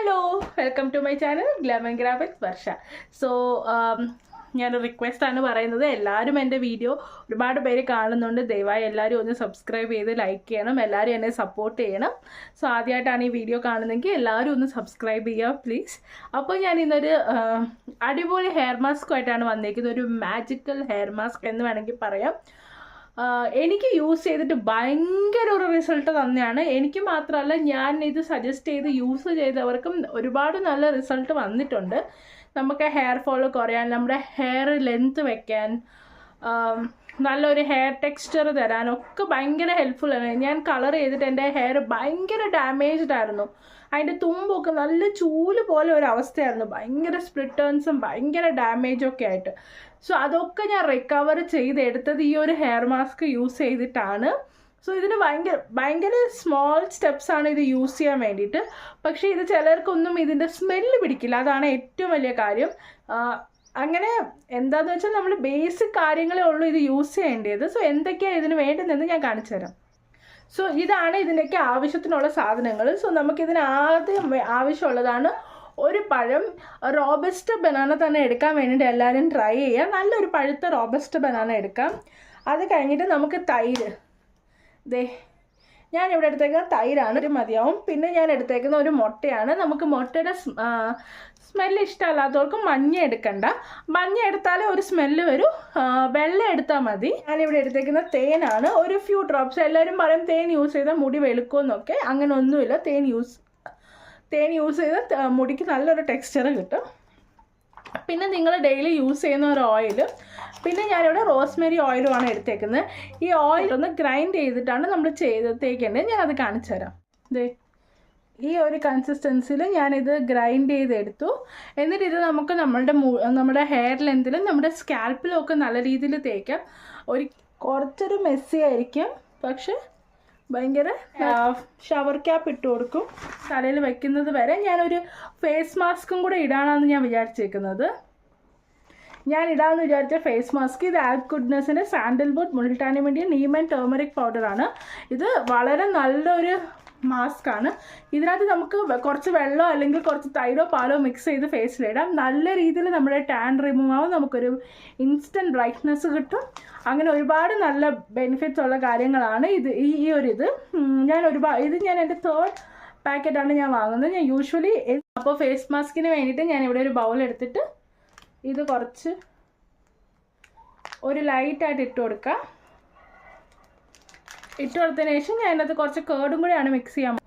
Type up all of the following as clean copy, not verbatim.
Hello, welcome to my channel glamour graphics Varsha. So ഞാനൊരു റിക്വസ്റ്റാണ് പറയുന്നത്. എല്ലാവരും എൻ്റെ വീഡിയോ ഒരുപാട് പേര് കാണുന്നുണ്ട്. ദയവായി എല്ലാവരും ഒന്ന് സബ്സ്ക്രൈബ് ചെയ്ത് ലൈക്ക് ചെയ്യണം. എല്ലാവരും എന്നെ സപ്പോർട്ട് ചെയ്യണം. സോ ആദ്യമായിട്ടാണ് ഈ വീഡിയോ കാണുന്നതെങ്കിൽ എല്ലാവരും ഒന്ന് സബ്സ്ക്രൈബ് ചെയ്യുക പ്ലീസ്. അപ്പോൾ ഞാൻ ഇന്നൊരു അടിപൊളി ഹെയർ മാസ്കുമായിട്ടാണ് വന്നിരിക്കുന്നത്. ഒരു മാജിക്കൽ ഹെയർ മാസ്ക് എന്ന് വേണമെങ്കിൽ പറയാം. എനിക്ക് യൂസ് ചെയ്തിട്ട് ഭയങ്കര ഒരു റിസൾട്ട് തന്നെയാണ്. എനിക്ക് മാത്രമല്ല, ഞാൻ ഇത് സജസ്റ്റ് ചെയ്ത് യൂസ് ചെയ്തവർക്കും ഒരുപാട് നല്ല റിസൾട്ട് വന്നിട്ടുണ്ട്. നമുക്ക് ഹെയർ ഫോൾ കുറയാൻ, നമ്മുടെ ഹെയർ ലെങ്ത് വെക്കാൻ, നല്ലൊരു ഹെയർ ടെക്സ്ചർ തരാനൊക്കെ ഭയങ്കര ഹെൽപ്ഫുൾ ആണ്. ഞാൻ കളർ ചെയ്തിട്ട് എൻ്റെ ഹെയർ ഭയങ്കര ഡാമേജ്ഡ് ആയിരുന്നു. അതിൻ്റെ തുമ്പൊക്കെ നല്ല ചൂല് പോലെ ഒരു അവസ്ഥയായിരുന്നു. ഭയങ്കര സ്പ്ലിറ്റേൺസും ഭയങ്കര ഡാമേജും ഒക്കെ ആയിട്ട്. സോ അതൊക്കെ ഞാൻ റിക്കവർ ചെയ്തെടുത്തത് ഈ ഒരു ഹെയർ മാസ്ക് യൂസ് ചെയ്തിട്ടാണ്. സോ ഇതിന് ഭയങ്കര സ്മോൾ സ്റ്റെപ്സാണ് ഇത് യൂസ് ചെയ്യാൻ വേണ്ടിയിട്ട്. പക്ഷേ ഇത് ചിലർക്കൊന്നും ഇതിൻ്റെ സ്മെല്ല് പിടിക്കില്ല. അതാണ് ഏറ്റവും വലിയ കാര്യം. അങ്ങനെ എന്താണെന്ന് വെച്ചാൽ നമ്മൾ ബേസിക് കാര്യങ്ങളേ ഉള്ളൂ ഇത് യൂസ് ചെയ്യേണ്ടത്. സോ എന്തൊക്കെയാണ് ഇതിന് വേണ്ടതെന്ന് ഞാൻ കാണിച്ചു തരാം. സോ ഇതാണ് ഇതിൻ്റെയൊക്കെ ആവശ്യത്തിനുള്ള സാധനങ്ങൾ. സോ നമുക്കിതിന് ആദ്യം ആവശ്യമുള്ളതാണ് ഒരു പഴം. റോബസ്റ്റ ബനാന തന്നെ എടുക്കാൻ വേണ്ടിയിട്ട് എല്ലാവരും ട്രൈ ചെയ്യുക. നല്ലൊരു പഴുത്ത റോബസ്റ്റ ബനാന എടുക്കാം. അത് കഴിഞ്ഞിട്ട് നമുക്ക് തൈര്, ഞാനിവിടെ എടുത്തേക്കുന്ന തൈരാണ്, ഒരു മതിയാവും. പിന്നെ ഞാൻ എടുത്തേക്കുന്ന ഒരു മുട്ടയാണ്. നമുക്ക് മുട്ടയുടെ സ്മെല്ല് ഇഷ്ടമല്ലാത്തവർക്ക് മഞ്ഞ എടുക്കണ്ട. മഞ്ഞ എടുത്താലേ ഒരു സ്മെല്ല് വരും. വെള്ളം എടുത്താൽ മതി. ഞാനിവിടെ എടുത്തേക്കുന്ന തേനാണ്, ഒരു ഫ്യൂ ഡ്രോപ്സ്. എല്ലാവരും പറയും തേൻ യൂസ് ചെയ്താൽ മുടി വെളുക്കുമെന്നൊക്കെ. അങ്ങനെ ഒന്നുമില്ല. തേൻ യൂസ് ചെയ്ത് മുടിക്ക് നല്ലൊരു ടെക്സ്ചർ കിട്ടും. പിന്നെ നിങ്ങൾ ഡെയിലി യൂസ് ചെയ്യുന്ന ഒരു ഓയിൽ. പിന്നെ ഞാനിവിടെ റോസ്മേരി ഓയിലുമാണ് എടുത്തേക്കുന്നത്. ഈ ഓയിൽ ഒന്ന് ഗ്രൈൻഡ് ചെയ്തിട്ടാണ് നമ്മൾ തേക്കേണ്ടത്. ഞാനത് കാണിച്ചു തരാം. ഈ ഒരു കൺസിസ്റ്റൻസിയിൽ ഞാനിത് ഗ്രൈൻഡ് ചെയ്തെടുത്തു. എന്നിട്ട് ഇത് നമുക്ക് നമ്മുടെ ഹെയർ ലെങ്തിലും നമ്മുടെ സ്കാൽപ്പിലും ഒക്കെ നല്ല രീതിയിൽ തേക്കാം. കുറച്ചൊരു മെസ്സി ആയിരിക്കും, പക്ഷെ ഭയങ്കര ഷവർ ക്യാപ്പ് ഇട്ട് കൊടുക്കും തലയിൽ വെക്കുന്നത് വരെ. ഞാനൊരു ഫേസ് മാസ്കും കൂടെ ഇടാനാണ് ഞാൻ വിചാരിച്ചേക്കുന്നത്. ഞാൻ ഇടാമെന്ന് വിചാരിച്ച ഫേസ് മാസ്ക് ഇത് ആൽപ്പ് ഗുഡ്നെസ്സിൻ്റെ സാൻഡൽവുഡ് മുൾട്ടാനിമിഡിയൻ നീം ആൻഡ് ടേമറിക് പൗഡറാണ്. ഇത് വളരെ നല്ലൊരു മാസ്കാണ്. ഇതിനകത്ത് നമുക്ക് കുറച്ച് വെള്ളമോ അല്ലെങ്കിൽ കുറച്ച് തൈരോ പാലോ മിക്സ് ചെയ്ത് ഫേസിലിടാം. നല്ല രീതിയിൽ നമ്മുടെ ടാൻ റിമൂവ് ആവും. നമുക്കൊരു ഇൻസ്റ്റൻറ്റ് ബ്രൈറ്റ്നെസ് കിട്ടും. അങ്ങനെ ഒരുപാട് നല്ല ബെനിഫിറ്റ്സ് ഉള്ള കാര്യങ്ങളാണ് ഇത്. ഞാൻ എൻ്റെ 3rd പാക്കറ്റാണ് ഞാൻ വാങ്ങുന്നത്. ഞാൻ യൂഷ്വലി അപ്പോൾ ഫേസ് മാസ്കിന് വേണ്ടിയിട്ട് ഞാനിവിടെ ഒരു ബൗൾ എടുത്തിട്ട് ഇത് കുറച്ച് ഒരു ലൈറ്റായിട്ട് ഇട്ട് കൊടുക്കുക. ഇട്ട് കൊടുത്തതിന് ശേഷം ഞാൻ അതിനകത്ത് കുറച്ച് കേർഡും കൂടെയാണ് മിക്സ് ചെയ്യാൻ.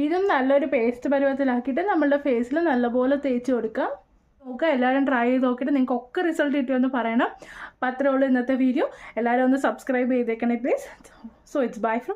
ഇതും നല്ലൊരു പേസ്റ്റ് പരുവത്തിലാക്കിയിട്ട് നമ്മളുടെ ഫേസിൽ നല്ലപോലെ തേച്ച് കൊടുക്കാം. നോക്കുക, എല്ലാവരും ട്രൈ ചെയ്ത് നോക്കിയിട്ട് നിങ്ങൾക്ക് ഒക്കെ റിസൾട്ട് കിട്ടുമെന്ന് പറയണം. അപ്പോൾ അത്രേ ഉള്ളൂ ഇന്നത്തെ വീഡിയോ. എല്ലാവരും ഒന്ന് സബ്സ്ക്രൈബ് ചെയ്തേക്കണേ please. So it's bye from